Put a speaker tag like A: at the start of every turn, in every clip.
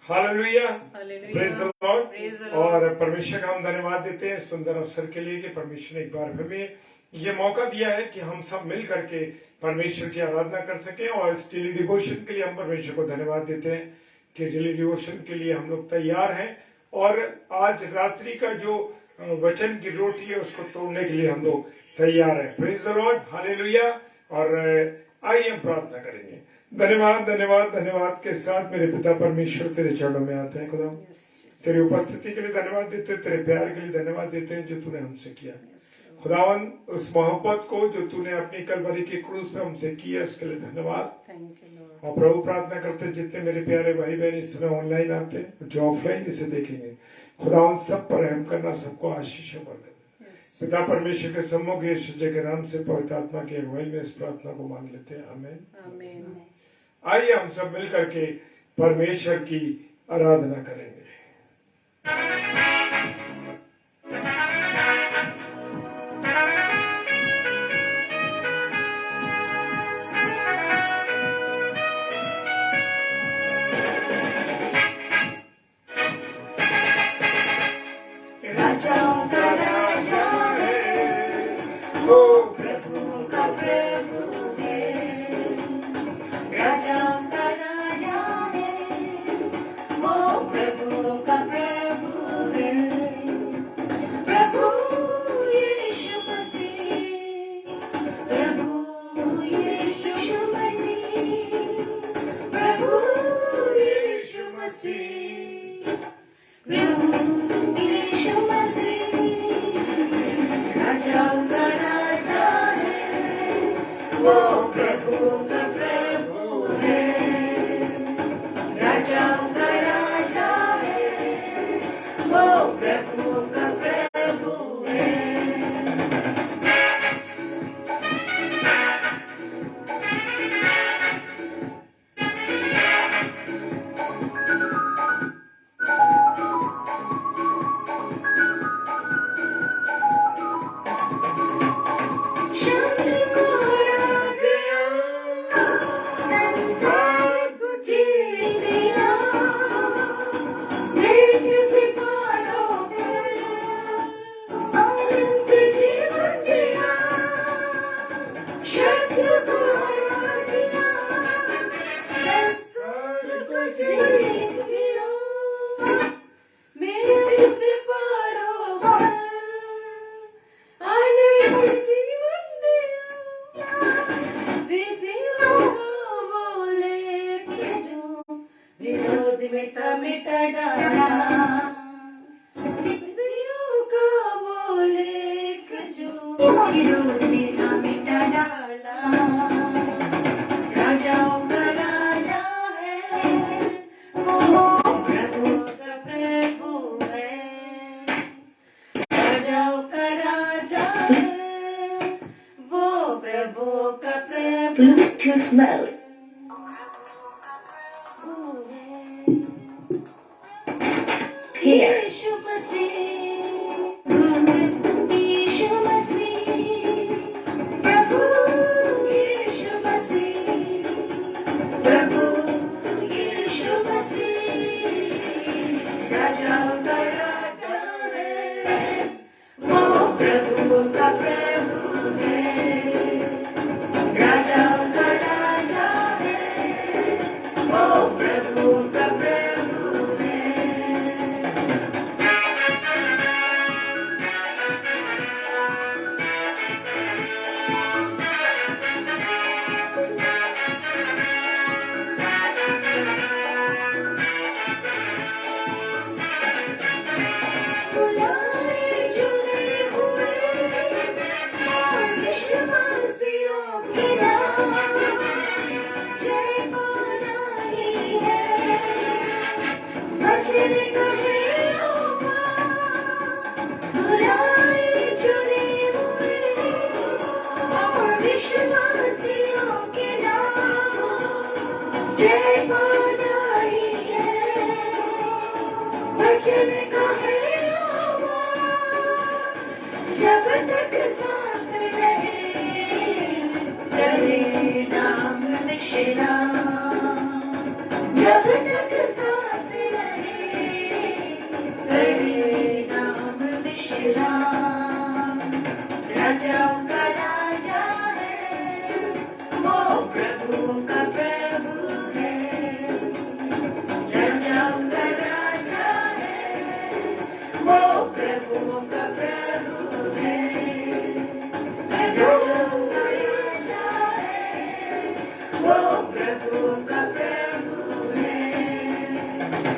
A: Hallelujah, praise the Lord.
B: Praise the Lord.
A: और परमेश्वर का हम धन्यवाद देते हैं सुंदर अवसर के लिए कि परमेश्वर ने एक बार हमें ये मौका दिया है कि हम सब मिल करके परमेश्वर की आराधना कर सकें। और इस डेली डिवोशन के लिए हम परमेश्वर को धन्यवाद देते हैं कि डेली डिवोशन के लिए हम लोग तैयार हैं। और आज रात्रि का जो वचन की रोटी है उसको तोड़ने के लिए हम लोग तैयार हैं। Praise the Lord, hallelujah. और आइए हम प्रार्थना करेंगे। धन्यवाद धन्यवाद धन्यवाद के साथ मेरे पिता परमेश्वर तेरे चरणों में आते हैं। खुदा तेरी उपस्थिति के लिए धन्यवाद देते हैं, तेरे प्यार के लिए धन्यवाद देते हैं जो तूने हमसे किया। खुदावन उस मोहब्बत को जो तूने अपनी कलवरी के क्रूस पे हमसे किया उसके लिए धन्यवाद। और प्रभु प्रार्थना करते हैं जितने मेरे प्यारे भाई बहन इस समय ऑनलाइन आते हैं, जो ऑफलाइन इसे देखेंगे, खुदावन सब पर रहम करना, सबको आशीष बरकत। पिता परमेश्वर के सम्मुख यीशु के नाम से पवित्र आत्मा की अगुवाई में इस प्रार्थना को मांग लेते हैं, आमीन आमीन। आइए हम सब मिल करके परमेश्वर की आराधना करेंगे।
B: राजाओं का राजा है, वो प्रभु का प्रभु है। राजाओं का राजा है, वो प्रभु का प्रभु है। प्रभु यीशु मसीह, प्रभु यीशु मसीह, प्रभु यीशु मसीह, प्रभु यीशु मसीह। राजाओं का राजा है, वो प्रभु का प्रभु है। राजाओं का राजा है, वो प्रभु का प्रभु है। शब्द को हरा दिया, संसार को जीत दिया, मृत्यु से पार होकर अनंत जीवन दिया। शत्रु को हरा दिया, संसार को जीत दिया, मृत्यु से पार होकर अनंत जीवन दिया। विधियों को बोले कि जो विरोध में मिटा डाला, विधियों को बोले कि जो विरोध में मिटा डाला। राजाओं का राजा है, वो प्रभु का प्रभु है। राजाओं का राजा है, वो प्रभु का प्रभु
C: Bluetooth mode.
B: है। यीशु मसीह, यीशु मसीह, प्रभु यीशु मसीह, प्रभु यीशु मसीह। राजाओं का राजा है, वो प्रभु का प्रभु है। राजाओं का राजा है, वो प्रभु का प्रभु है। बुलाए चुने हुए और विश्वासियों के नाम जय पाना ही है। वचन कहे बुलाए चुने हुए और विश्वासियों के नाम जय पाना ही है। वचन कहे जब तक सांस रहे, करे नाम निशान। जब तक सांस रहे,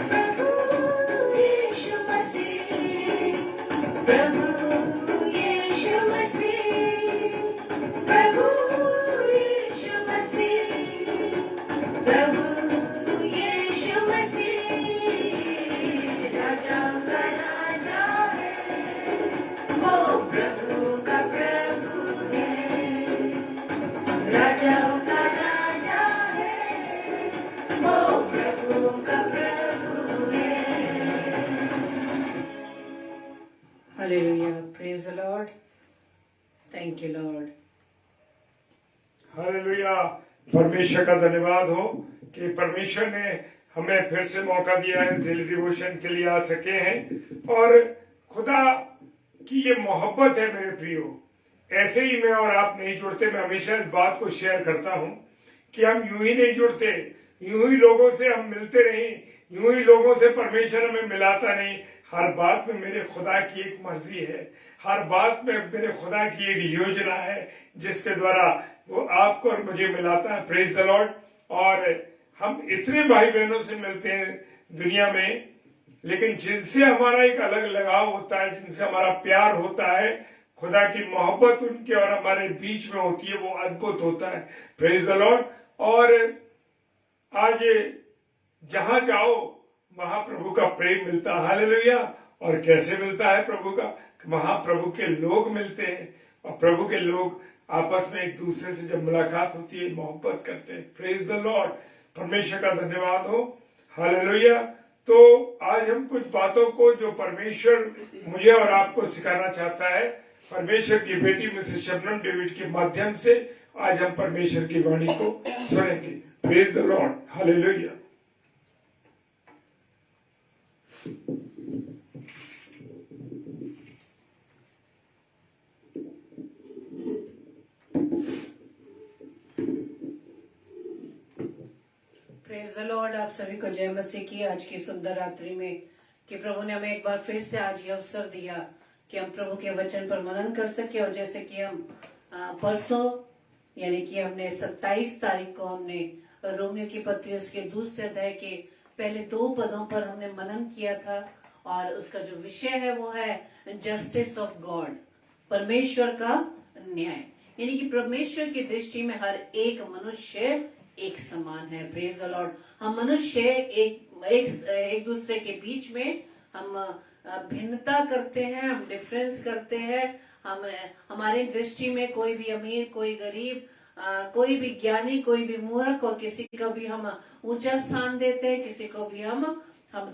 B: प्रभु यीशु मसीह, प्रभु यीशु मसीह, प्रभु यीशु मसीह, प्रभु यीशु मसीह। राजा का राजा है, वो प्रभु का प्रभु है, राजा का राजा है, वो प्रभु का प्रभु है।
C: Hallelujah. Praise the Lord. Thank you, Lord.
A: Hallelujah. परमेश्वर का धन्यवाद हो कि परमेश्वर ने हमें फिर से मौका दिया है, डेली डिवोशन के लिए आ सके हैं। और खुदा की ये मोहब्बत है मेरे प्रियो। ऐसे ही मैं और आप नहीं जुड़ते। मैं हमेशा इस बात को शेयर करता हूं कि हम यूं ही नहीं जुड़ते, यूं ही लोगों से हम मिलते नहीं, यूं ही लोगों से परमेश्वर हमें मिलाता नहीं। हर बात में मेरे खुदा की एक मर्जी है, हर बात में मेरे खुदा की एक योजना है जिसके द्वारा वो आपको और मुझे मिलाता है। Praise the Lord. और हम इतने भाई बहनों से मिलते हैं दुनिया में, लेकिन जिनसे हमारा एक अलग लगाव होता है, जिनसे हमारा प्यार होता है, खुदा की मोहब्बत उनके और हमारे बीच में होती है, वो अद्भुत होता है। Praise the Lord. और आज जहां जाओ वहां प्रभु का प्रेम मिलता है। हालेलुया। और कैसे मिलता है प्रभु का? वहां प्रभु के लोग मिलते हैं, और प्रभु के लोग आपस में एक दूसरे से जब मुलाकात होती है, मोहब्बत करते हैं। Praise the Lord. परमेश्वर का धन्यवाद हो। हालेलुया। तो आज हम कुछ बातों को जो परमेश्वर मुझे और आपको सिखाना चाहता है, परमेश्वर की बेटी मिसेस शबनम डेविड के माध्यम से आज हम परमेश्वर की वाणी को सुनेंगे। Praise the Lord. Hallelujah.
C: Praise the Lord. आप सभी को जय मसीह की आज की सुंदर रात्रि में कि प्रभु ने हमें एक बार फिर से आज ये अवसर दिया कि हम प्रभु के वचन पर मनन कर सके। और जैसे कि हम परसों यानी कि हमने 27 तारीख को हमने रोमियो की पत्री उसके दूसरे अध्याय के पहले 2 पदों पर हमने मनन किया था। और उसका जो विषय है वो है जस्टिस ऑफ गॉड, परमेश्वर का न्याय। यानी कि परमेश्वर की दृष्टि में हर एक मनुष्य एक समान है। Praise the Lord. हम मनुष्य एक दूसरे के बीच में हम भिन्नता करते हैं, हम डिफरेंस करते हैं। हम हमारी दृष्टि में कोई भी अमीर, कोई गरीब, कोई भी ज्ञानी, कोई भी मूर्ख, और किसी को भी हम ऊंचा स्थान देते हैं, किसी को भी हम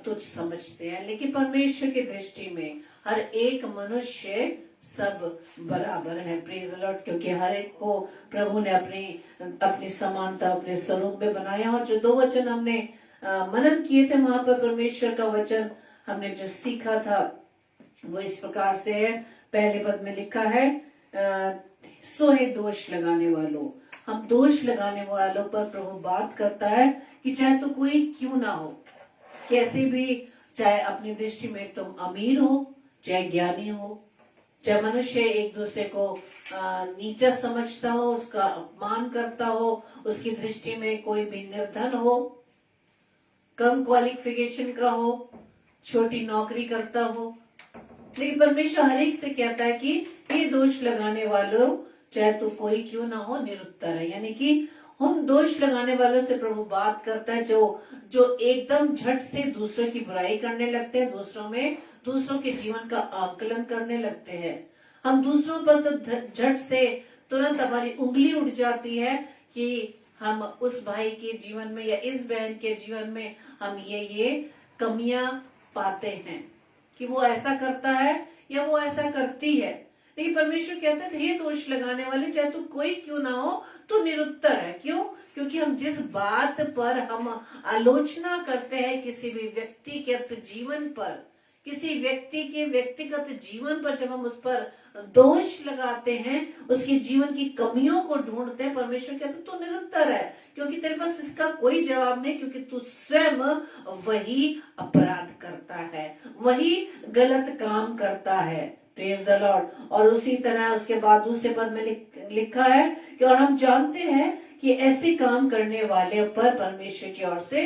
C: तुच्छ समझते हैं। लेकिन परमेश्वर की दृष्टि में हर एक मनुष्य सब बराबर है। Praise the Lord. क्योंकि हर एक को प्रभु ने अपनी समानता, अपने स्वरूप में बनाया। और जो 2 वचन हमने मनन किए थे वहां पर परमेश्वर का वचन हमने जो सीखा था वो इस प्रकार से है। पहले पद में लिखा है, सो है दोष लगाने वालों। हम दोष लगाने वालों पर प्रभु बात करता है कि चाहे तो कोई क्यों ना हो, कैसे भी, चाहे अपनी दृष्टि में तुम अमीर हो, चाहे ज्ञानी हो, चाहे मनुष्य एक दूसरे को नीचा समझता हो, उसका अपमान करता हो, उसकी दृष्टि में कोई भी निर्धन हो, कम क्वालिफिकेशन का हो, छोटी नौकरी करता हो, लेकिन परमेश्वर हर एक से कहता है कि ये दोष लगाने वालों, चाहे तो कोई क्यों ना हो, निरुत्तर है। यानी कि हम दोष लगाने वालों से प्रभु बात करता है जो एकदम झट से दूसरों की बुराई करने लगते हैं, दूसरों के जीवन का आकलन करने लगते हैं। हम दूसरों पर तो झट से तुरंत हमारी उंगली उठ जाती है कि हम उस भाई के जीवन में या इस बहन के जीवन में हम ये कमियां पाते हैं कि वो ऐसा करता है या वो ऐसा करती है। लेकिन परमेश्वर कहता है ये दोष लगाने वाले, चाहे तो कोई क्यों ना हो, तो निरुत्तर है। क्यों? क्योंकि हम जिस बात पर हम आलोचना करते हैं किसी भी व्यक्तिगत जीवन पर, किसी व्यक्ति के व्यक्तिगत जीवन पर जब हम उस पर दोष लगाते हैं, उसके जीवन की कमियों को ढूंढते हैं, परमेश्वर कहते तो निरुत्तर है, क्योंकि तेरे पास इसका कोई जवाब नहीं, क्योंकि तू स्वयं वही अपराध करता है, वही गलत काम करता है। Praise the Lord. और उसी तरह उसके बाद दूसरे पद में लिखा है कि और हम जानते हैं कि ऐसे काम करने वाले पर परमेश्वर की ओर से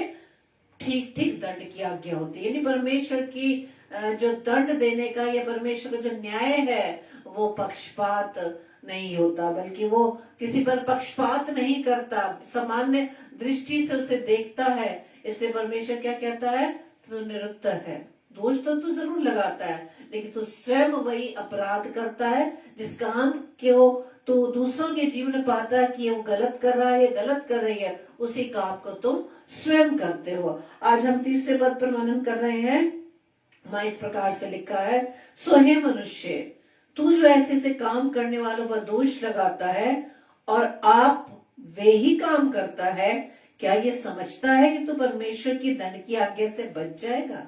C: ठीक ठीक दंड की आज्ञा होती है। यानी परमेश्वर की जो दंड देने का या परमेश्वर का जो न्याय है वो पक्षपात नहीं होता, बल्कि वो किसी पर पक्षपात नहीं करता, सामान्य दृष्टि से उसे देखता है। इसलिए परमेश्वर क्या कहता है, तू निरुत्तर है, दोष तो तू जरूर लगाता है, लेकिन तू स्वयं वही अपराध करता है जिस काम को तो दूसरों के जीवन में पाता है कि वो गलत कर रहा है, ये गलत कर रही है, उसी काम को तुम स्वयं करते हो। आज हम तीसरे पद पर मनन कर रहे हैं। वहां इस प्रकार से लिखा है, सो हे मनुष्य, तू जो ऐसे ऐसे काम करने वालों पर दोष लगाता है और आप वे ही काम करता है, क्या ये समझता है कि तू परमेश्वर की दंड की आज्ञा से बच जाएगा?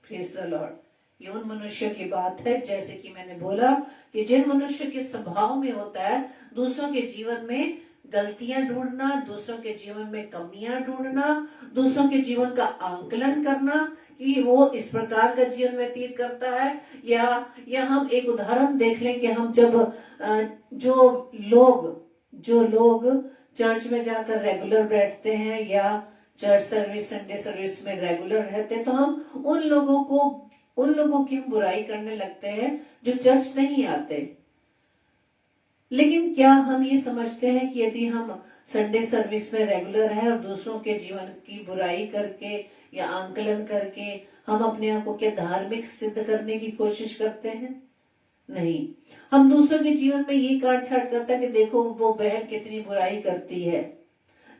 C: Praise the Lord. ये उन मनुष्य की बात है, जैसे कि मैंने बोला कि जिन मनुष्य के स्वभाव में होता है दूसरों के जीवन में गलतियां ढूंढना, दूसरों के जीवन में कमियां ढूंढना, दूसरों के जीवन का आंकलन करना कि वो इस प्रकार का जीवन व्यतीत करता है। या हम एक उदाहरण देख लें कि हम जब जो लोग चर्च में जाकर रेगुलर बैठते हैं या चर्च सर्विस, संडे सर्विस में रेगुलर रहते हैं, तो हम उन लोगों की बुराई करने लगते हैं जो चर्च नहीं आते। लेकिन क्या हम ये समझते हैं कि यदि हम संडे सर्विस में रेगुलर हैं और दूसरों के जीवन की बुराई करके या आंकलन करके हम अपने आप को क्या धार्मिक सिद्ध करने की कोशिश करते हैं? नहीं, हम दूसरों के जीवन में ये काट छाट करते हैं कि देखो वो बहन कितनी बुराई करती है।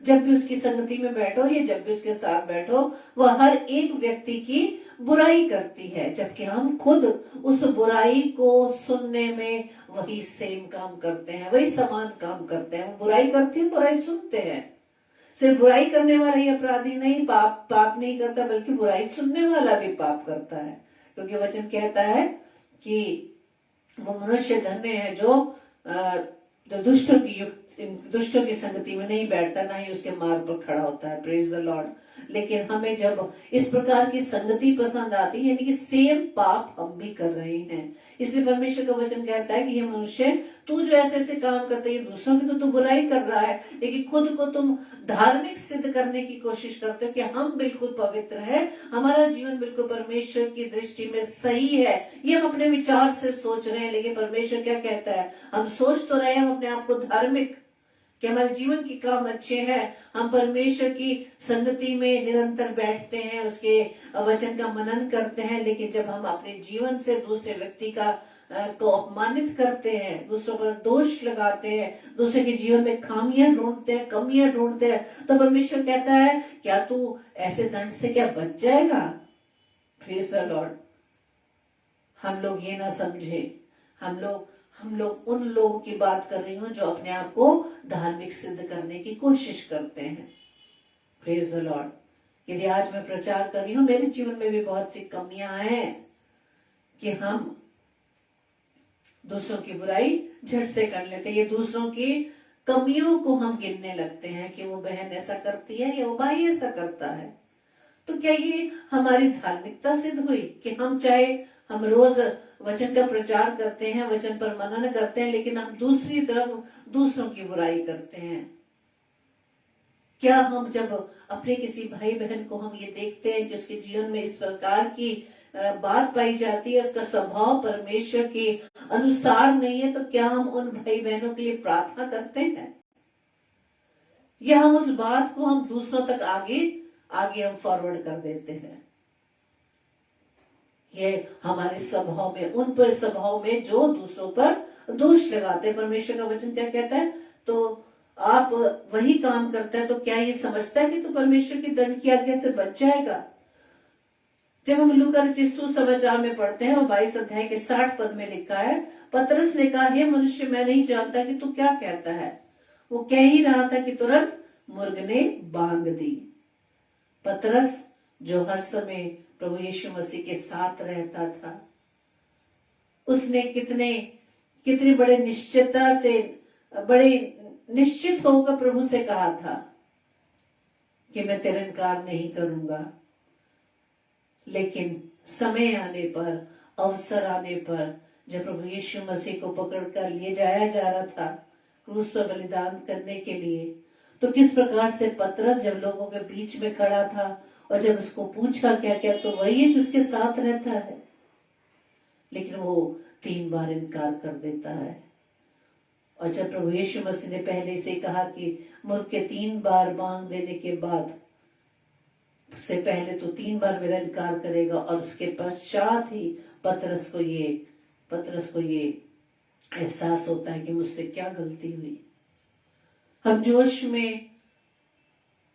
C: जब भी उसकी संगति में बैठो या जब भी उसके साथ बैठो, वह हर एक व्यक्ति की बुराई करती है, जबकि हम खुद उस बुराई को सुनने में वही सेम काम करते हैं, वही समान काम करते हैं। वो बुराई करते हैं, बुराई सुनते हैं। सिर्फ बुराई करने वाला ही अपराधी नहीं, पाप नहीं करता, बल्कि बुराई सुनने वाला भी पाप करता है। क्योंकि वचन कहता है कि वो मनुष्य धन्य है जो दुष्टों की संगति में नहीं बैठता, ना ही उसके मार्ग पर खड़ा होता है। Praise the Lord. लेकिन हमें जब इस प्रकार की संगति पसंद आती है, यानी कि सेम पाप हम भी कर रहे हैं, इसलिए परमेश्वर का वचन कहता है कि ये मनुष्य, तू जो ऐसे ऐसे काम करते है, दूसरों की तो तू बुराई कर रहा है, लेकिन खुद को तुम धार्मिक सिद्ध करने की कोशिश करते हो कि हम बिल्कुल पवित्र है, हमारा जीवन बिल्कुल परमेश्वर की दृष्टि में सही है। ये हम अपने विचार से सोच रहे हैं, लेकिन परमेश्वर क्या कहता है, हम सोच तो रहे हैं हम अपने आप को धार्मिक, कि हमारे जीवन के काम अच्छे हैं, हम परमेश्वर की संगति में निरंतर बैठते हैं, उसके वचन का मनन करते हैं, लेकिन जब हम अपने जीवन से दूसरे व्यक्ति को अपमानित करते हैं, दूसरों पर दोष लगाते हैं, दूसरे के जीवन में खामियां ढूंढते हैं, कमियां ढूंढते हैं, तो परमेश्वर कहता है क्या तू ऐसे दंड से क्या बच जाएगा? Praise the Lord. हम लोग ये ना समझे, हम लोग उन लोगों की बात कर रही हूं जो अपने आप को धार्मिक सिद्ध करने की कोशिश करते हैं। Praise the Lord. यदि आज मैं प्रचार कर रही हूं, मेरे जीवन में भी बहुत सी कमियां हैं कि हम दूसरों की बुराई झट से कर लेते हैं, ये दूसरों की कमियों को हम गिनने लगते हैं कि वो बहन ऐसा करती है या वो भाई ऐसा करता है। तो क्या ये हमारी धार्मिकता सिद्ध हुई कि हम रोज वचन का प्रचार करते हैं, वचन पर मनन करते हैं, लेकिन हम दूसरी तरफ दूसरों की बुराई करते हैं? क्या हम जब अपने किसी भाई बहन को हम ये देखते हैं कि उसके जीवन में इस प्रकार की बात पाई जाती है, उसका स्वभाव परमेश्वर के अनुसार नहीं है, तो क्या हम उन भाई बहनों के लिए प्रार्थना करते हैं? या हम उस बात को हम दूसरों तक आगे हम फॉरवर्ड कर देते हैं? ये हमारे स्वभाव में, उन पर स्वभाव में जो दूसरों पर दोष लगाते हैं। परमेश्वर का वचन क्या कहता है, तो आप वही काम करता है, तो क्या ये समझता है कि तू परमेश्वर की दंड की आज्ञा से बच जाएगा? जब हम लूका रचित सुसमाचार में पढ़ते हैं, और 22 अध्याय के 60 पद में लिखा है, पतरस ने कहा, हे मनुष्य, मैं नहीं जानता कि तू क्या कहता है। वो कह ही रहा था कि तुरंत मुर्ग ने बांग दी। पतरस जो हर समय प्रभु यीशु मसीह के साथ रहता था, उसने कितने बड़े निश्चितता से, बड़े निश्चित होकर प्रभु से कहा था कि मैं तेरा इनकार नहीं करूंगा। लेकिन समय आने पर, अवसर आने पर, जब प्रभु यीशु मसीह को पकड़कर लिए जाया जा रहा था क्रूस पर बलिदान करने के लिए, तो किस प्रकार से पतरस जब लोगों के बीच में खड़ा था और जब उसको पूछा क्या क्या, तो वही है जो उसके साथ रहता है, लेकिन वो 3 बार इनकार कर देता है। और जब प्रभु यीशु मसीह ने पहले से कहा कि मूर्ख के 3 बार मांग देने के बाद से पहले तो 3 बार मेरा इनकार करेगा, और उसके पश्चात ही पतरस को ये एहसास होता है कि मुझसे क्या गलती हुई। हम जोश में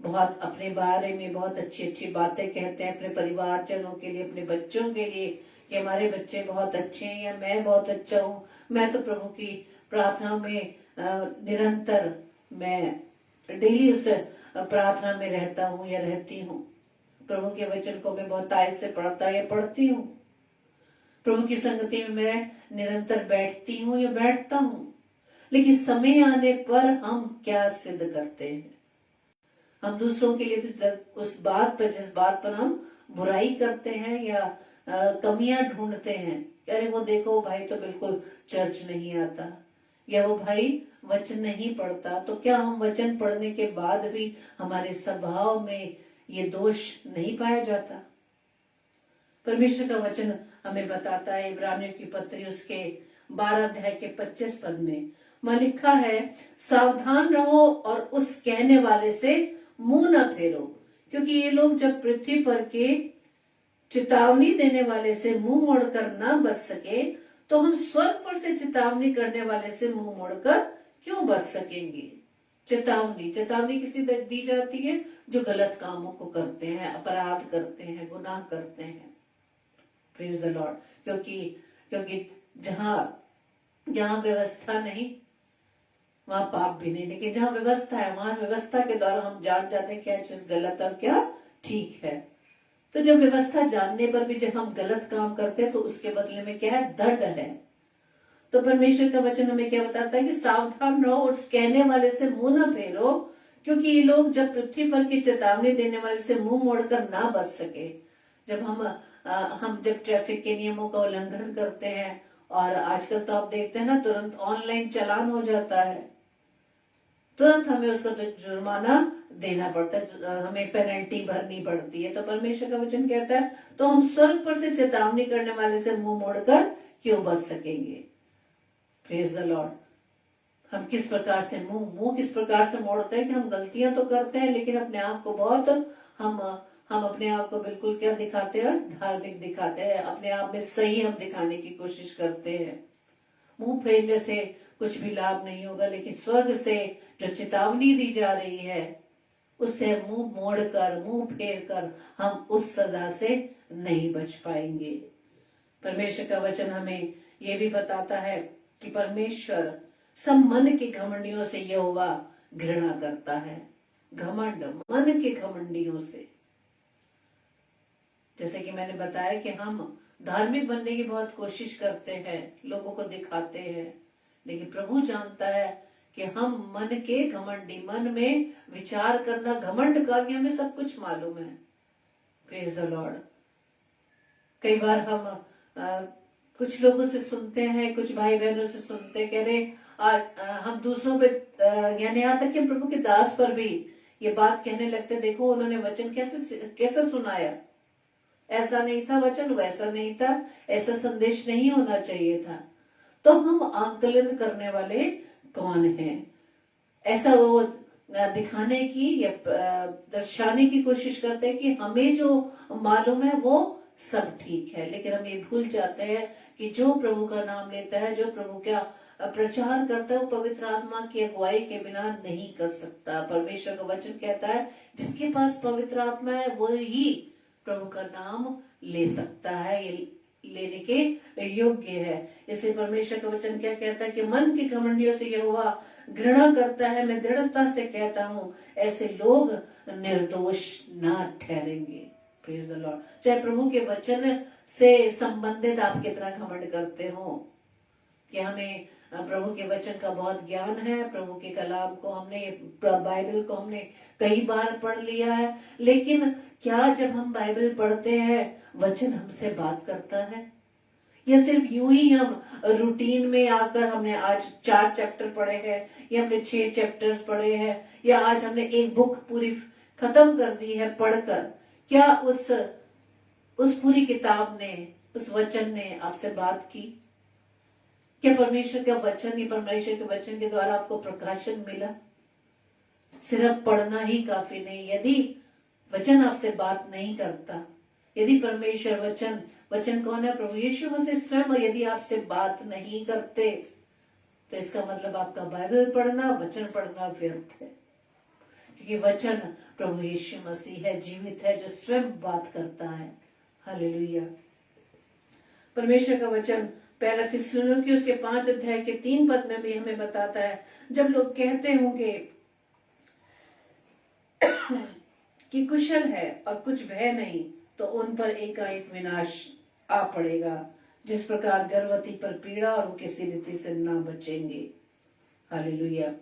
C: बहुत अपने बारे में बहुत अच्छी अच्छी बातें कहते हैं अपने परिवारजनों के लिए, अपने बच्चों के लिए, कि हमारे बच्चे बहुत अच्छे हैं या मैं बहुत अच्छा हूँ, मैं तो प्रभु की प्रार्थना में निरंतर मैं डेली उस प्रार्थना में रहता हूँ या रहती हूँ, प्रभु के वचन को मैं बहुत आयत से पढ़ता या पढ़ती हूँ, प्रभु की संगति में मैं निरंतर बैठती हूँ या बैठता हूँ। लेकिन समय आने पर हम क्या सिद्ध करते हैं? हम दूसरों के लिए तो उस बात पर, जिस बात पर हम बुराई करते हैं या कमियां ढूंढते हैं, अरे वो देखो भाई तो बिल्कुल चर्च नहीं आता, या वो भाई वचन नहीं पढ़ता, तो क्या हम वचन पढ़ने के बाद भी हमारे स्वभाव में ये दोष नहीं पाया जाता? परमेश्वर का वचन हमें बताता है, इब्रानियों की पत्री उसके 12 अध्याय के 25 पद में वहां लिखा है, सावधान रहो और उस कहने वाले से मुंह न फेरो, क्योंकि ये लोग जब पृथ्वी पर के चेतावनी देने वाले से मुंह मोड़कर न बच सके, तो हम स्वर्ग पर से चेतावनी करने वाले से मुंह मोड़कर क्यों बच सकेंगे? चेतावनी किसी तक दी जाती है जो गलत कामों को करते हैं, अपराध करते हैं, गुनाह करते हैं। Praise the Lord. क्योंकि जहां व्यवस्था नहीं वहां पाप भी नहीं, लेकिन जहां व्यवस्था है वहां व्यवस्था के द्वारा हम जान जाते हैं क्या चीज गलत और क्या ठीक है। तो जब व्यवस्था जानने पर भी जब हम गलत काम करते हैं तो उसके बदले में क्या है? दंड है। तो परमेश्वर का वचन हमें क्या बताता है कि सावधान रहो और उस कहने वाले से मुंह न फेरो, क्योंकि ये लोग जब पृथ्वी पर की चेतावनी देने वाले से मुंह मोड़कर ना बच सके। जब हम जब ट्रैफिक के नियमों का उल्लंघन करते हैं, और आजकल तो आप देखते हैं ना, तुरंत ऑनलाइन चालान हो जाता है, तुरंत हमें उसका तो जुर्माना देना पड़ता है, हमें पेनल्टी भरनी पड़ती है। तो परमेश्वर का वचन कहता है, तो हम स्वर्ग पर से चेतावनी करने वाले से मुंह मोड़कर क्यों बच सकेंगे? Praise the Lord. हम किस प्रकार से मुंह किस प्रकार से मोड़ते हैं कि हम गलतियां तो करते हैं, लेकिन अपने आप को बहुत हम अपने आप को बिल्कुल क्या दिखाते हैं? धार्मिक दिखाते हैं, अपने आप में सही हम दिखाने की कोशिश करते हैं। मुंह फेरने से कुछ भी लाभ नहीं होगा, लेकिन स्वर्ग से जो चेतावनी दी जा रही है उससे मुंह मोड़कर, मुंह फेर कर हम उस सजा से नहीं बच पाएंगे। परमेश्वर का वचन हमें ये भी बताता है कि परमेश्वर सब मन के घमंडियों से यहोवा घृणा करता है। घमंड, मन के घमंडियों से। जैसे कि मैंने बताया कि हम धार्मिक बनने की बहुत कोशिश करते हैं, लोगों को दिखाते हैं, लेकिन प्रभु जानता है कि हम मन के घमंडी, मन में विचार करना घमंड का कि हमें सब कुछ मालूम है। Praise the Lord. कई बार हम कुछ लोगों से सुनते हैं, कुछ भाई बहनों से सुनते कह रहे हम दूसरों पे यानी यहाँ तक कि प्रभु के दास पर भी ये बात कहने लगते, देखो उन्होंने वचन कैसे सुनाया, ऐसा नहीं था वचन, वैसा नहीं था, ऐसा संदेश नहीं होना चाहिए था। तो हम आंकलन करने वाले कौन हैं? ऐसा वो दिखाने की या दर्शाने की कोशिश करते हैं कि हमें जो मालूम है वो सब ठीक है, लेकिन हम ये भूल जाते हैं कि जो प्रभु का नाम लेता है, जो प्रभु का प्रचार करता है, वो पवित्र आत्मा की अगुवाई के बिना नहीं कर सकता। परमेश्वर का वचन कहता है जिसके पास पवित्र आत्मा है वो ही प्रभु का नाम ले सकता है, ये लेने के योग्य है। इसलिए परमेश्वर का वचन क्या कहता है कि मन की घमंडियों से यहोवा घृणा करता है। मैं दृढ़ता से कहता हूँ ऐसे लोग निर्दोष ना ठहरेंगे। Praise the Lord. चाहे प्रभु के वचन से संबंधित आप कितना घमंड करते हो, कि हमें प्रभु के वचन का बहुत ज्ञान है, प्रभु के कलाम को हमने, बाइबल को हमने कई बार पढ़ लिया है, लेकिन क्या जब हम बाइबल पढ़ते हैं वचन हमसे बात करता है, या सिर्फ यूं ही हम रूटीन में आकर हमने आज 4 चैप्टर पढ़े हैं या हमने 6 चैप्टर्स पढ़े हैं या आज हमने एक बुक पूरी खत्म कर दी है पढ़कर, क्या उस पूरी किताब ने, उस वचन ने आपसे बात की? क्या परमेश्वर का वचन ही, परमेश्वर के वचन के द्वारा आपको प्रकाशन मिला? सिर्फ पढ़ना ही काफी नहीं। यदि वचन आपसे बात नहीं करता, यदि परमेश्वर वचन कौन है? प्रभु यीशु मसीह स्वयं, यदि आपसे बात नहीं करते तो इसका मतलब आपका बाइबल पढ़ना, वचन पढ़ना व्यर्थ है। क्योंकि वचन प्रभु यीशु मसीह है, जीवित है, जो स्वयं बात करता है। हालेलुया। परमेश्वर का वचन पहला थिस्सलुनीकियों उसके 5 अध्याय के 3 पद में भी हमें बताता है, जब लोग कहते होंगे कि कुशल है और कुछ भय नहीं, तो उन पर एकाएक विनाश आ पड़ेगा, जिस प्रकार गर्भवती पर पीड़ा और वो किसी रीति से ना बचेंगे। हालेलुया।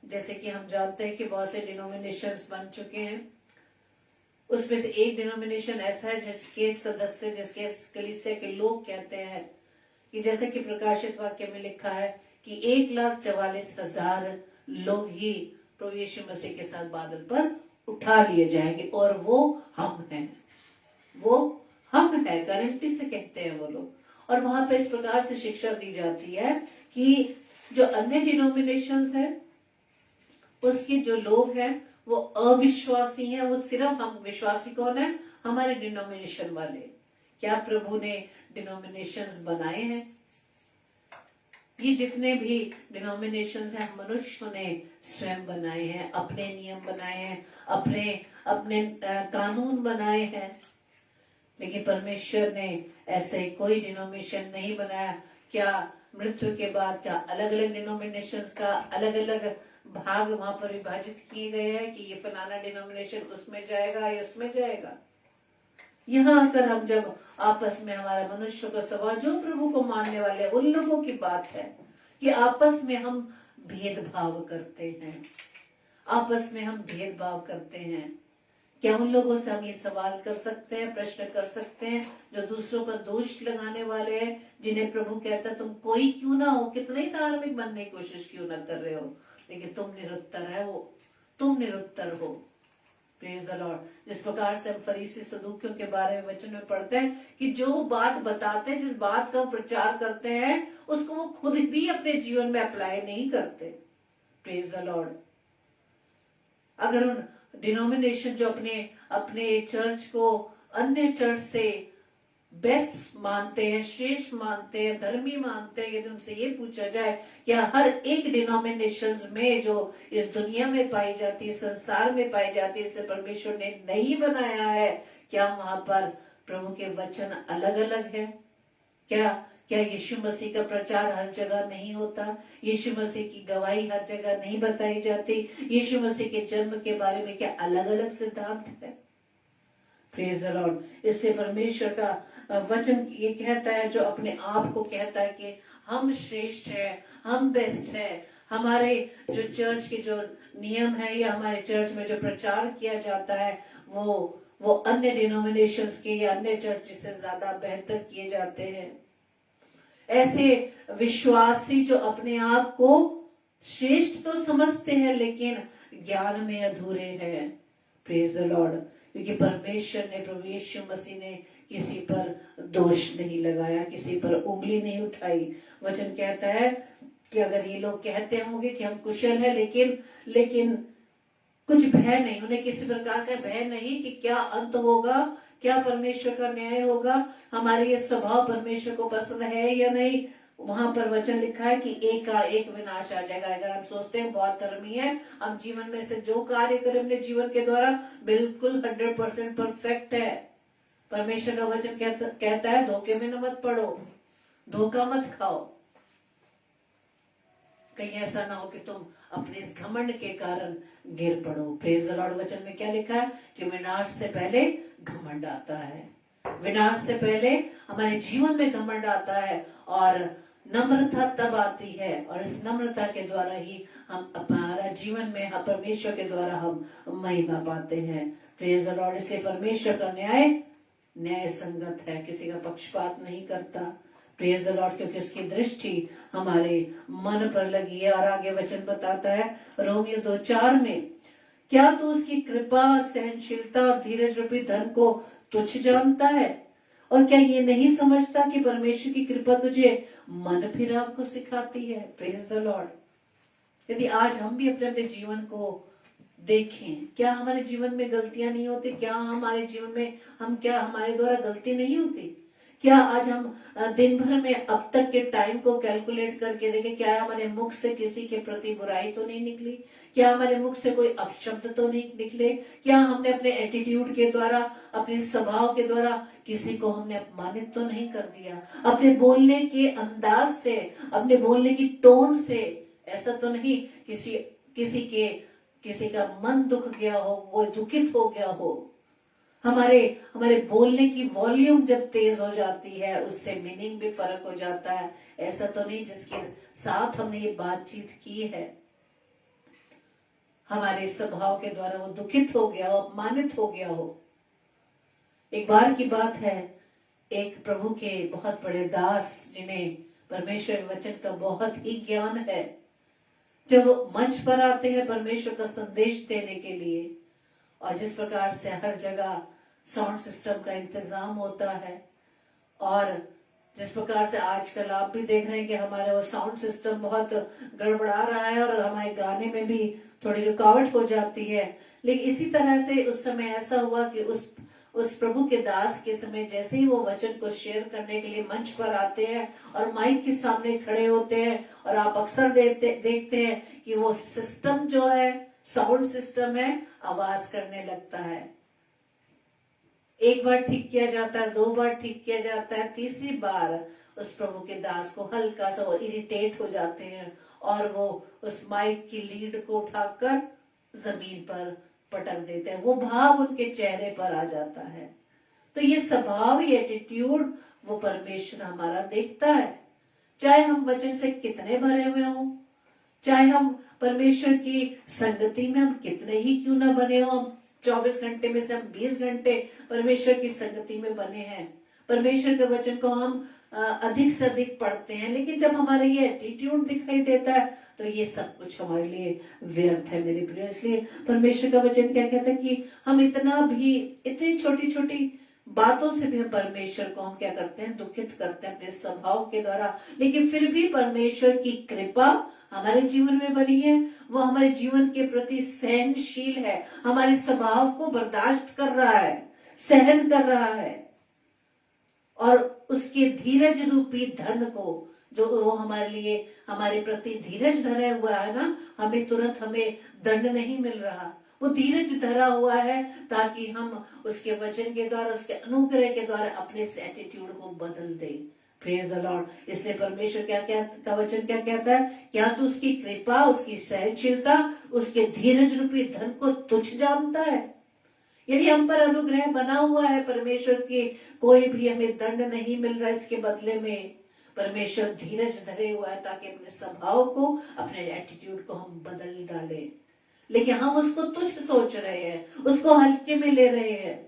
C: जैसे कि हम जानते हैं कि बहुत से डिनोमिनेशंस बन चुके हैं, उसमें से एक डिनोमिनेशन ऐसा है जिसके सदस्य, जिसके कलीसिया के लोग कहते हैं कि जैसे कि प्रकाशित वाक्य में लिखा है कि 1,44,000 लोग ही प्रभु यीशु मसीह के साथ बादल पर उठा लिए जाएंगे, और वो हम हैं, वो हम हैं, गारंटी से कहते हैं वो लोग। और वहां पे इस प्रकार से शिक्षा दी जाती है कि जो अन्य डिनोमिनेशंस है उसके जो लोग हैं वो अविश्वासी हैं, वो सिर्फ हम विश्वासी कौन है? हमारे डिनोमिनेशन वाले। क्या प्रभु ने डिनोमिनेशंस बनाए हैं? ये जितने भी डिनोमिनेशंस हैं मनुष्यों ने स्वयं बनाए हैं, अपने नियम बनाए हैं, अपने कानून बनाए हैं। लेकिन परमेश्वर ने ऐसे कोई डिनोमिनेशन नहीं बनाया। क्या मृत्यु के बाद क्या अलग अलग डिनोमिनेशंस का अलग अलग भाग वहां पर विभाजित किए गए हैं कि ये फलाना डिनोमिनेशन उसमें जाएगा या उसमें जाएगा? यहाँ आकर हम जब आपस में हमारा मनुष्य का स्वभाव, जो प्रभु को मानने वाले उन लोगों की बात है कि आपस में हम भेदभाव करते हैं, आपस में हम भेदभाव करते हैं। क्या उन लोगों से हम ये सवाल कर सकते हैं, प्रश्न कर सकते हैं जो दूसरों पर दोष लगाने वाले हैं, जिन्हें प्रभु कहता है तुम कोई क्यों ना हो, कितने ही धार्मिक बनने की कोशिश क्यों ना कर रहे हो, लेकिन तुम निरुत्तर है, वो तुम निरुत्तर हो। Praise the Lord. जिस प्रकार से हम फरीसी सदूकियों के बारे में वचन में पढ़ते हैं कि जो बात बताते हैं, जिस बात का प्रचार करते हैं, उसको वो खुद भी अपने जीवन में अप्लाई नहीं करते। Praise the Lord. अगर उन डिनोमिनेशन जो अपने चर्च को अन्य चर्च से बेस्ट मानते हैं, श्रेष्ठ मानते हैं, धर्मी मानते हैं, यदि उनसे ये पूछा जाए क्या हर एक डिनोमिनेशंस में जो इस दुनिया में पाई जाती है, संसार में पाई जाती है, इसे परमेश्वर ने नहीं बनाया है, क्या वहां पर प्रभु के वचन अलग अलग है? क्या यीशु मसीह का प्रचार हर जगह नहीं होता? यीशु मसीह की गवाही हर जगह नहीं बताई जाती? यीशु मसीह के जन्म के बारे में क्या अलग अलग सिद्धांत है? Praise the Lord. इसलिए परमेश्वर का वचन ये कहता है, जो अपने आप को कहता है कि हम श्रेष्ठ है, हम बेस्ट है, हमारे जो चर्च के जो नियम है या हमारे चर्च में जो प्रचार किया जाता है वो अन्य डिनोमिनेशंस के या अन्य चर्च से ज्यादा बेहतर किए जाते हैं। ऐसे विश्वासी जो अपने आप को श्रेष्ठ तो समझते हैं लेकिन ज्ञान में अधूरे हैं। Praise the Lord. क्योंकि परमेश्वर ने, प्रभु यीशु मसीह ने किसी पर दोष नहीं लगाया, किसी पर उंगली नहीं उठाई। वचन कहता है कि अगर ये लोग कहते होंगे कि हम कुशल है लेकिन कुछ भय नहीं, उन्हें किसी प्रकार का भय नहीं कि क्या अंत होगा, क्या परमेश्वर का न्याय होगा, हमारे ये स्वभाव परमेश्वर को पसंद है या नहीं। वहां पर वचन लिखा है कि एक का एक विनाश आ जाएगा। अगर हम सोचते हैं बहुत धर्मी है, हम जीवन में से जो कार्य करें अपने जीवन के द्वारा बिल्कुल 100% परफेक्ट है, परमेश्वर का वचन कहता है धोखे में न मत पड़ो, धोखा मत खाओ। कहीं ऐसा ना हो कि तुम अपने इस घमंड के कारण गिर पड़ो। Praise the Lord. वचन में क्या लिखा है कि विनाश से पहले घमंड आता है, विनाश से पहले हमारे जीवन में घमंड आता है, और नम्रता तब आती है, और इस नम्रता के द्वारा ही हम हमारा जीवन में परमेश्वर के द्वारा हम महिमा पाते हैं। Praise the Lord. इसलिए परमेश्वर का न्याय संगत है, किसी का पक्षपात नहीं करता। प्रेज द लॉर्ड, क्योंकि उसकी दृष्टि हमारे मन पर लगी है। और आगे वचन बताता है रोमियो 2:4 में, क्या तू उसकी कृपा, सहनशीलता और धीरज रूपी धन को तुच्छ जानता है? और क्या ये नहीं समझता कि परमेश्वर की कृपा तुझे मन फिराव को सिखाती है? Praise the Lord. यदि आज हम भी अपने अपने जीवन को देखें, क्या हमारे जीवन में गलतियां नहीं होती? क्या हमारे जीवन में हमारे द्वारा गलती नहीं होती? क्या आज हम दिन भर में अब तक के टाइम को कैलकुलेट करके देखें, क्या हमारे मुख से किसी के प्रति बुराई तो नहीं निकली? क्या हमारे मुख से कोई अपशब्द तो नहीं निकले? क्या हमने अपने एटीट्यूड के द्वारा, अपने स्वभाव के द्वारा किसी को हमने अपमानित तो नहीं कर दिया? अपने बोलने के अंदाज से, अपने बोलने की टोन से ऐसा तो नहीं किसी का मन दुख गया हो, वो दुखित हो गया हो? हमारे बोलने की वॉल्यूम जब तेज हो जाती है, उससे मीनिंग भी फर्क हो जाता है। ऐसा तो नहीं जिसके साथ हमने ये बातचीत की है, हमारे स्वभाव के द्वारा वो दुखित हो गया हो, अपमानित हो गया हो। एक बार की बात है, एक प्रभु के बहुत बड़े दास, जिन्हें परमेश्वर वचन का बहुत ही ज्ञान है, जब वो मंच पर आते हैं परमेश्वर का संदेश देने के लिए, और जिस प्रकार से हर जगह साउंड सिस्टम का इंतजाम होता है, और जिस प्रकार से आजकल आप भी देख रहे हैं कि हमारा वो साउंड सिस्टम बहुत गड़बड़ा रहा है और हमारे गाने में भी थोड़ी रुकावट हो जाती है। लेकिन इसी तरह से उस समय ऐसा हुआ कि उस प्रभु के दास के समय जैसे ही वो वचन को शेयर करने के लिए मंच पर आते हैं और माइक के सामने खड़े होते हैं, और आप अक्सर देखते हैं कि वो सिस्टम जो है, साउंड सिस्टम है, आवाज करने लगता है। एक बार ठीक किया जाता है, 2 बार ठीक किया जाता है, तीसरी बार उस प्रभु के दास को हल्का सा वो इरिटेट हो जाते हैं और वो उस माइक की लीड को उठाकर जमीन पर पटक देते हैं। वो भाव उनके चेहरे पर आ जाता है। तो ये स्वभाव, ये एटीट्यूड वो परमेश्वर हमारा देखता है। चाहे हम वचन से कितने भरे हुए हों, चाहे हम परमेश्वर की संगति में हम कितने ही क्यों ना बने हो, हम 24 घंटे में से हम 20 घंटे परमेश्वर की संगति में बने हैं, परमेश्वर के वचन को हम अधिक से अधिक पढ़ते हैं, लेकिन जब हमारा ये एटीट्यूड दिखाई देता है तो ये सब कुछ हमारे लिए व्यर्थ है मेरे प्रिय। इसलिए परमेश्वर का वचन क्या कहता है कि हम इतनी छोटी छोटी बातों से भी हम परमेश्वर को हम क्या करते हैं, दुखित करते हैं अपने स्वभाव के द्वारा। लेकिन फिर भी परमेश्वर की कृपा हमारे जीवन में बनी है, वो हमारे जीवन के प्रति सहनशील है, हमारे स्वभाव को बर्दाश्त कर रहा है, सहन कर रहा है, और उसके धीरज रूपी धन को, जो वो हमारे लिए, हमारे प्रति धीरज धरा हुआ है ना, हमें दंड नहीं मिल रहा, वो धीरज धरा हुआ है ताकि हम उसके वचन के द्वारा, उसके अनुग्रह के द्वारा अपने एटीट्यूड को बदल दें। Praise the Lord. इसलिए परमेश्वर का वचन क्या कहता है, क्या तू उसकी कृपा, उसकी सहनशीलता, उसके धीरज रूपी धन को तुच्छ जानता है? यदि हम पर अनुग्रह बना हुआ है परमेश्वर की, कोई भी हमें दंड नहीं मिल रहा, इसके बदले में परमेश्वर धीरज धरे हुआ है ताकि अपने स्वभाव को, अपने एटीट्यूड को हम बदल डालें। लेकिन हम उसको तुच्छ सोच रहे हैं, उसको हल्के में ले रहे हैं।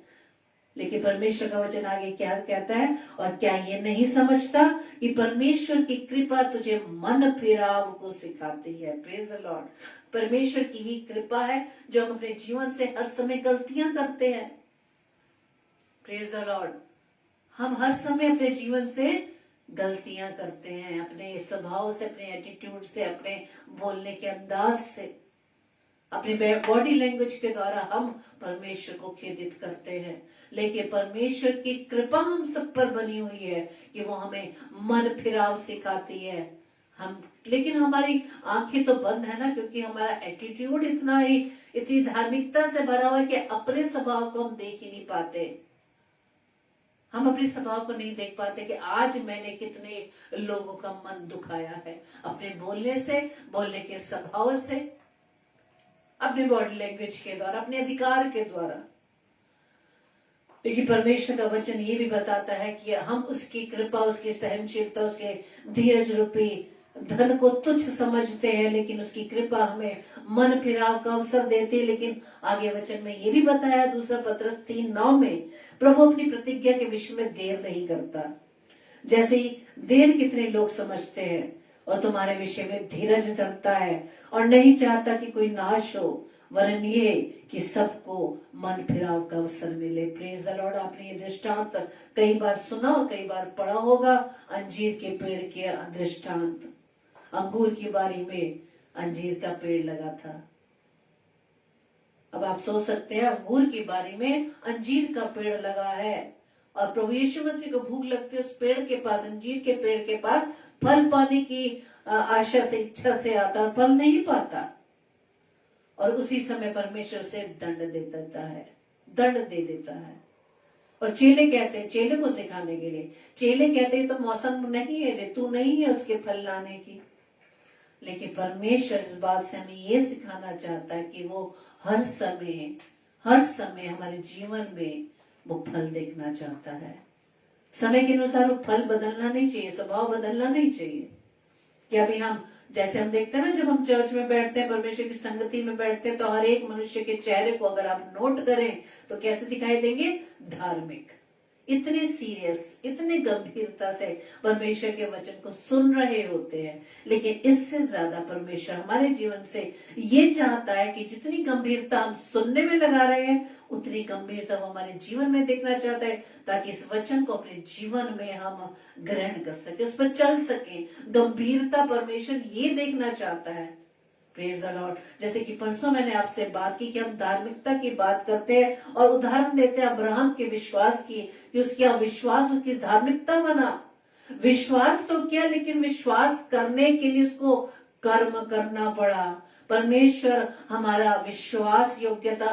C: लेकिन परमेश्वर का वचन आगे क्या कहता है, और क्या ये नहीं समझता कि परमेश्वर की कृपा तुझे मन फिराव को सिखाती है? Praise the Lord. परमेश्वर की ही कृपा है जो हम अपने जीवन से हर समय गलतियां करते हैं। Praise the Lord. हम हर समय अपने जीवन से गलतियां करते हैं, अपने स्वभाव से, अपने एटीट्यूड से, अपने बोलने के अंदाज से, अपने बॉडी लैंग्वेज के द्वारा हम परमेश्वर को खेदित करते हैं। लेकिन परमेश्वर की कृपा हम सब पर बनी हुई है कि वो हमें मन फिराव सिखाती है। लेकिन हमारी आंखें तो बंद है ना, क्योंकि हमारा एटीट्यूड इतनी धार्मिकता से भरा हुआ है कि अपने स्वभाव को हम देख ही नहीं पाते। हम अपने स्वभाव को नहीं देख पाते कि आज मैंने कितने लोगों का मन दुखाया है, अपने बोलने से, बोलने के स्वभाव से, अपने बॉडी लैंग्वेज के द्वारा, अपने अधिकार के द्वारा। लेकिन परमेश्वर का वचन ये भी बताता है कि हम उसकी कृपा, उसकी सहनशीलता, उसके धीरज रूपी धन को तुच्छ समझते हैं, लेकिन उसकी कृपा हमें मन फिराव का अवसर देती है। लेकिन आगे वचन में ये भी बताया, 2 पत्रस 3:9 में, प्रभु अपनी प्रतिज्ञा के विषय में देर नहीं करता। जैसे ही देर कितने लोग समझते हैं, और तुम्हारे विषय में धीरज धरता है और नहीं चाहता कि कोई नाश हो, वरन ये कि सबको मन फिराव का अवसर मिले। Praise the Lord. आपने ये दृष्टांत कई बार सुना और कई बार पढ़ा होगा, अंजीर के पेड़ के दृष्टांत। अंगूर की बारी में अंजीर का पेड़ लगा था। अब आप सोच सकते हैं, अंगूर की बारी में अंजीर का पेड़ लगा है और प्रभु यीशु मसीह को भूख लगती है उस पेड़ के पास, अंजीर के पेड़ के पास फल पाने की आशा से, इच्छा से आता और फल नहीं पाता, और उसी समय परमेश्वर से दंड दे देता है, दंड दे देता है। और चेले कहते हैं, चेले को सिखाने के लिए, चेले कहते हैं तो मौसम नहीं है, ऋतु नहीं है उसके फल लाने की। लेकिन परमेश्वर इस बात से हमें ये सिखाना चाहता है कि वो हर समय हमारे जीवन में वो फल देखना चाहता है। समय के अनुसार वो फल बदलना नहीं चाहिए, स्वभाव बदलना नहीं चाहिए। कि अभी हम जैसे हम देखते हैं ना, जब हम चर्च में बैठते हैं, परमेश्वर की संगति में बैठते हैं, तो हर एक मनुष्य के चेहरे को अगर आप नोट करें तो कैसे दिखाई देंगे? धार्मिक, इतने सीरियस, इतने गंभीरता से परमेश्वर के वचन को सुन रहे होते हैं। लेकिन इससे ज्यादा परमेश्वर हमारे जीवन से ये चाहता है कि जितनी गंभीरता हम सुनने में लगा रहे हैं, उतनी गंभीरता वो हमारे जीवन में देखना चाहता है, ताकि इस वचन को अपने जीवन में हम ग्रहण कर सके, उस पर चल सके। गंभीरता परमेश्वर ये देखना चाहता है। Praise the Lord. जैसे कि परसों मैंने आपसे बात की कि हम धार्मिकता की बात करते हैं और उदाहरण देते हैं अब्राहम के विश्वास की, कि उसका विश्वास उसकी धार्मिकता बना। विश्वास तो क्या, लेकिन विश्वास करने के लिए उसको कर्म करना पड़ा। परमेश्वर हमारा विश्वास योग्यता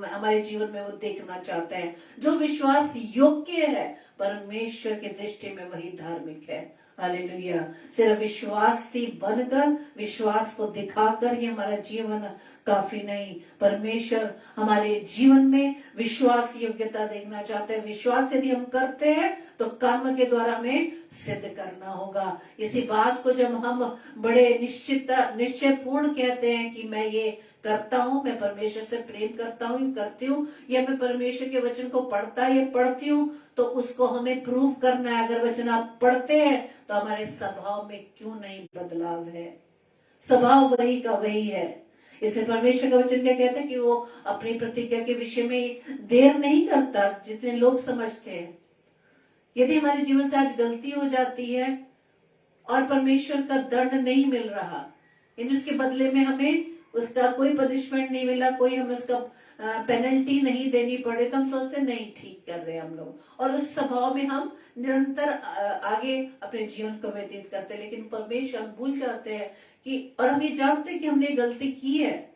C: हमारे जीवन में वो देखना चाहते हैं। जो विश्वास योग्य है परमेश्वर की दृष्टि में वही धार्मिक है। हालेलुया। सिर्फ विश्वासी बनकर, विश्वास को दिखाकर ही हमारा जीवन काफी नहीं। परमेश्वर हमारे जीवन में विश्वास योग्यता देखना चाहते हैं। विश्वास यदि हम करते हैं तो कर्म के द्वारा हमें सिद्ध करना होगा। इसी बात को जब हम बड़े निश्चय पूर्ण कहते हैं कि मैं ये करता हूँ, मैं परमेश्वर से प्रेम करता हूँ, करती हूँ, या मैं परमेश्वर के वचन को पढ़ता या पढ़ती हूँ, तो उसको हमें प्रूव करना है। अगर वचन आप पढ़ते हैं तो हमारे स्वभाव में क्यों नहीं बदलाव है? स्वभाव वही का वही है। इसे परमेश्वर का वचन क्या कहता है कि वो अपनी प्रतिज्ञा के विषय में देर नहीं करता, जितने लोग समझते हैं। यदि हमारे जीवन से आज गलती हो जाती है और परमेश्वर का दंड नहीं मिल रहा, यानी उसके बदले में हमें उसका कोई पनिशमेंट नहीं मिला, कोई हमें उसका पेनल्टी नहीं देनी पड़े, तो हम सोचते नहीं ठीक कर रहे हैं हम लोग, और उस स्वभाव में हम निरंतर आगे अपने जीवन को व्यतीत करते हैं। लेकिन परमेश्वर हम भूल जाते हैं कि, और हम ये जानते हैं कि हमने गलती की है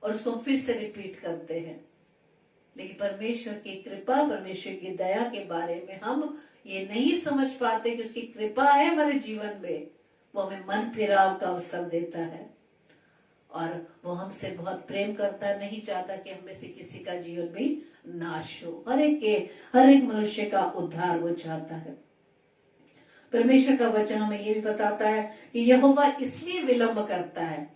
C: और उसको फिर से रिपीट करते हैं। लेकिन परमेश्वर की कृपा, परमेश्वर की दया के बारे में हम ये नहीं समझ पाते कि उसकी कृपा है हमारे जीवन में, वो हमें मन फिराव का अवसर देता है और वो हमसे बहुत प्रेम करता है, नहीं चाहता कि हम में से किसी का जीवन भी नाश हो। हर एक मनुष्य का उद्धार वो चाहता है। परमेश्वर का वचन हमें ये भी बताता है कि यहोवा इसलिए विलंब करता है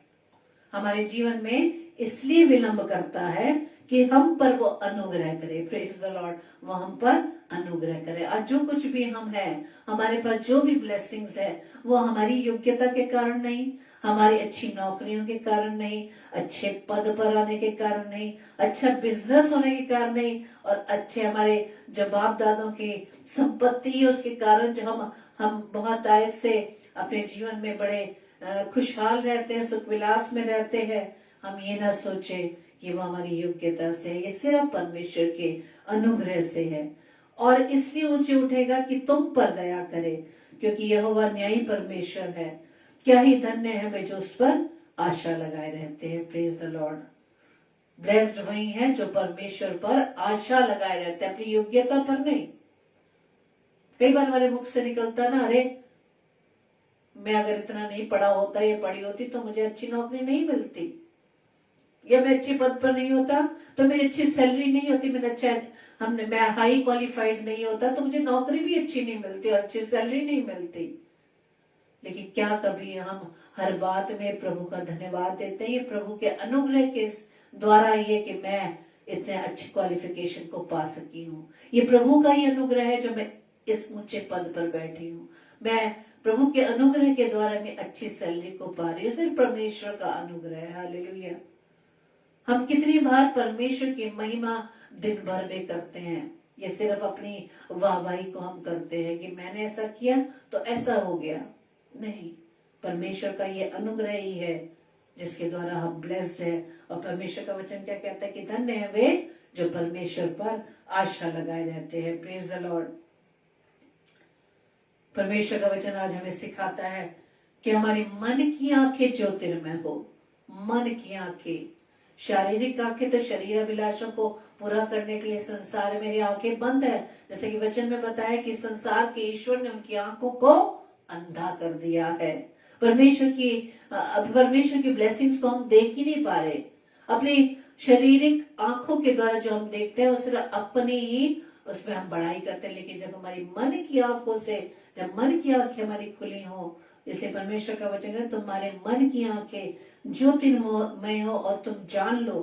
C: हमारे जीवन में, इसलिए विलंब करता है कि हम पर वो अनुग्रह करे। Praise the Lord. वो हम पर अनुग्रह करे। आज जो कुछ भी हम हैं, हमारे पास जो भी ब्लेसिंग्स है, वो हमारी योग्यता के कारण नहीं, हमारी अच्छी नौकरियों के कारण नहीं, अच्छे पद पर आने के कारण नहीं, अच्छा बिजनेस होने के कारण नहीं, और अच्छे हमारे जो बाप दादों की संपत्ति है उसके कारण जो हम बहुत आयत से अपने जीवन में बड़े खुशहाल रहते हैं, सुख विलास में रहते हैं। हम ये ना सोचे कि वो हमारी योग्यता से है, ये सिर्फ परमेश्वर के अनुग्रह से है। और इसलिए ऊंचे उठेगा कि तुम पर दया करे, क्योंकि यहोवा न्यायी परमेश्वर है। क्या ही धन्य है वे जो उस पर आशा लगाए रहते हैं। Praise the Lord. ब्लेस्ड वही है जो परमेश्वर पर आशा लगाए रहते हैं, अपनी योग्यता पर नहीं। कई बार हमारे मुख से निकलता ना, अरे मैं अगर इतना नहीं पढ़ा होता या पढ़ी होती तो मुझे अच्छी नौकरी नहीं मिलती, या मैं अच्छे पद पर नहीं होता तो मेरी अच्छी सैलरी नहीं होती, मैं हाई क्वालिफाइड नहीं होता तो मुझे नौकरी भी अच्छी नहीं मिलती और अच्छी सैलरी नहीं मिलती। लेकिन क्या कभी हम हर बात में प्रभु का धन्यवाद देते हैं? प्रभु के अनुग्रह के द्वारा ये कि मैं इतने अच्छे क्वालिफिकेशन को पा सकी हूँ, ये प्रभु का ही अनुग्रह है जो मैं इस ऊंचे पद पर बैठी हूँ। मैं प्रभु के अनुग्रह के द्वारा मैं अच्छी सैलरी को पा रही हूँ। सिर्फ परमेश्वर का अनुग्रह है। हालेलुया। हम कितनी बार परमेश्वर की महिमा दिन भर में करते हैं। ये सिर्फ अपनी वाहवाही को हम करते हैं कि मैंने ऐसा किया तो ऐसा हो गया। नहीं, परमेश्वर का ये अनुग्रह ही है जिसके द्वारा हम ब्लेस्ड है। और परमेश्वर का वचन क्या कहता है कि धन्य है वे जो परमेश्वर पर आशा लगाए रहते हैं। Praise the Lord. परमेश्वर का वचन आज हमें सिखाता है कि हमारी मन की आंखें ज्योतिर्मय हो। मन की आंखें, शारीरिक आंखें तो शरीर अभिलाषों को पूरा करने के लिए संसार मेरी आंखें बंद है। जैसे कि वचन में बताया कि संसार के ईश्वर ने उनकी आंखों को अंधा कर दिया है। परमेश्वर की ब्लेसिंग्स को हम देख ही नहीं पा रहे। अपनी शारीरिक आंखों के द्वारा जो हम देखते हैं वो सिर्फ अपनी ही उसमें हम बढ़ाई करते हैं। लेकिन जब हमारी मन की आंखों से, जब मन की आंखें हमारी खुली हो, इसलिए परमेश्वर का वचन है तुम्हारे मन की आंखें ज्योतिर्मय हो और तुम जान लो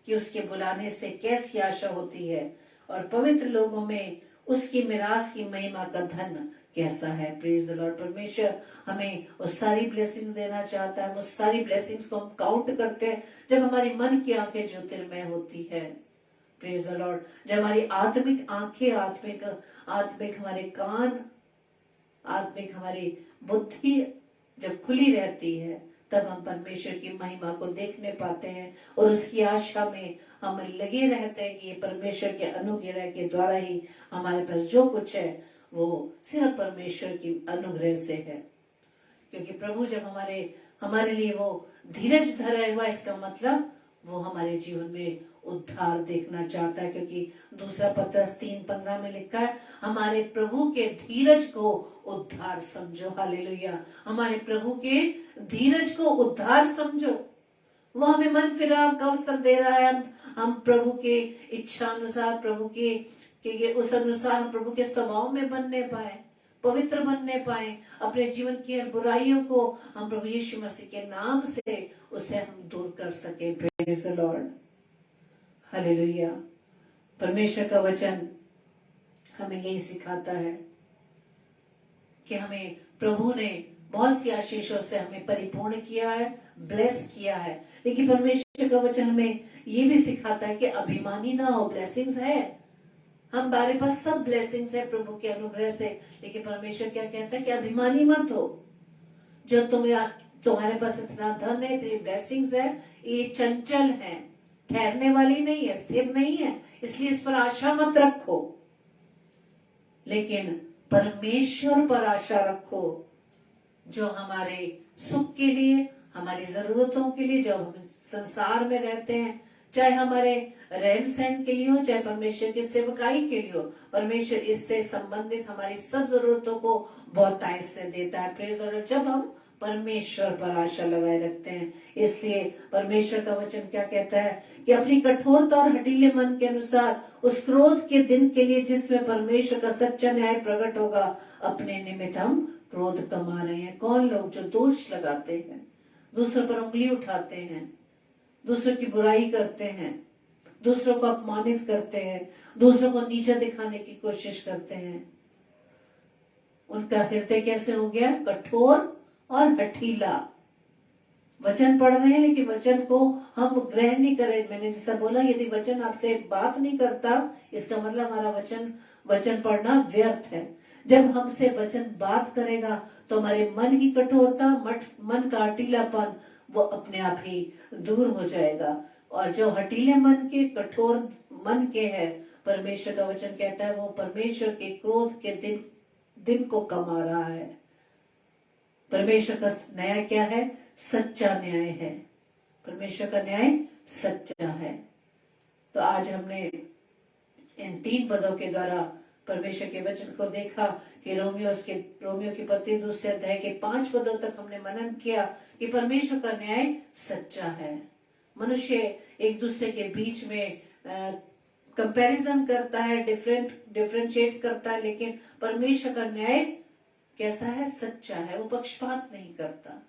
C: कि उसके बुलाने से कैसी आशा होती है और पवित्र लोगों में उसकी मिरास की महिमा का धन कैसा है। Praise the Lord. परमेश्वर हमें वो सारी ब्लेसिंग्स देना चाहता है। वो सारी ब्लेसिंग्स को हम काउंट करते हैं जब हमारी मन की आंखें ज्योतिर्मय होती है। Praise the Lord. जब हमारी आत्मिक आंखें, आत्मिक हमारे कान, आत्मिक हमारी बुद्धि जब खुली रहती है तब हम परमेश्वर की महिमा को देखने पाते हैं और उसकी आशा में हम लगे रहते हैं कि ये परमेश्वर के अनुग्रह के द्वारा ही हमारे पास जो कुछ है वो सिर्फ परमेश्वर की अनुग्रह से है। क्योंकि प्रभु जब हमारे लिए वो धीरज धरा हुआ, इसका मतलब वो हमारे जीवन में उद्धार देखना चाहता है। क्योंकि दूसरा पत्रस 3:15 में लिखा है हमारे प्रभु के धीरज को उद्धार समझो। हालेलुया। हमारे प्रभु के धीरज को उद्धार समझो। वो हमें मन फिराव का अवसर दे रहा है। हम प्रभु के इच्छा अनुसार, प्रभु के उस अनुसार हम प्रभु के स्वभाव में बनने पाए, पवित्र बनने पाए। अपने जीवन की हर बुराइयों को हम प्रभु यीशु मसीह के नाम से उसे हम दूर कर सके। Praise the Lord. हालेलुया। परमेश्वर का वचन हमें यही सिखाता है कि हमें प्रभु ने बहुत सी आशीषों से हमें परिपूर्ण किया है, ब्लेस किया है। लेकिन परमेश्वर का वचन हमें ये भी सिखाता है कि अभिमानी ना हो। ब्लेसिंग्स है, हमारे पास सब ब्लेसिंग्स है प्रभु के अनुग्रह से। लेकिन परमेश्वर क्या कहता है कि अभिमानी मत हो। जो तुम्हारे पास इतना धन है, इतनी ब्लेसिंग्स है, ये चंचल है, ठहरने वाली नहीं है, स्थिर नहीं है, इसलिए इस पर आशा मत रखो। लेकिन परमेश्वर पर आशा रखो जो हमारे सुख के लिए, हमारी जरूरतों के लिए, जब हम संसार में रहते हैं, चाहे हमारे रहन सहन के लिए हो, चाहे परमेश्वर की सेवकाई के लिए हो, परमेश्वर इससे संबंधित हमारी सब जरूरतों को बहुतायत से देता है। Praise the Lord. जब हम परमेश्वर पर आशा लगाए रखते हैं। इसलिए परमेश्वर का वचन क्या कहता है कि अपनी कठोरता और हठीले मन के अनुसार उस क्रोध के दिन के लिए जिसमें परमेश्वर का सच्चा न्याय प्रकट होगा, अपने निमित्त हम क्रोध कमा रहे हैं। कौन लोग? जो दोष लगाते हैं, दूसरों पर उंगली उठाते हैं, दूसरों की बुराई करते हैं, दूसरों को अपमानित करते हैं, दूसरों को नीचा दिखाने की कोशिश करते हैं। उनका हृदय कैसे हो गया? कठोर और हठीला। वचन पढ़ रहे हैं लेकिन वचन को हम ग्रहण नहीं करें। मैंने जैसा बोला, यदि वचन आपसे बात नहीं करता, इसका मतलब हमारा वचन पढ़ना व्यर्थ है। जब हमसे वचन बात करेगा तो हमारे मन की कठोरता, मन का हठीलापन वो अपने आप ही दूर हो जाएगा। और जो हठीले मन के, कठोर मन के है, परमेश्वर का वचन कहता है वो परमेश्वर के क्रोध के दिन को कमा रहा है। परमेश्वर का न्याय क्या है? सच्चा न्याय है। परमेश्वर का न्याय सच्चा है। तो आज हमने इन 3 पदों के द्वारा परमेश्वर के वचन को देखा कि रोमियो की पत्री 2 अध्याय के 5 पदों तक हमने मनन किया कि परमेश्वर का न्याय सच्चा है। मनुष्य एक दूसरे के बीच में कंपैरिजन करता है, डिफरेंशिएट करता है, लेकिन परमेश्वर का न्याय कैसा है? सच्चा है। वो पक्षपात नहीं करता।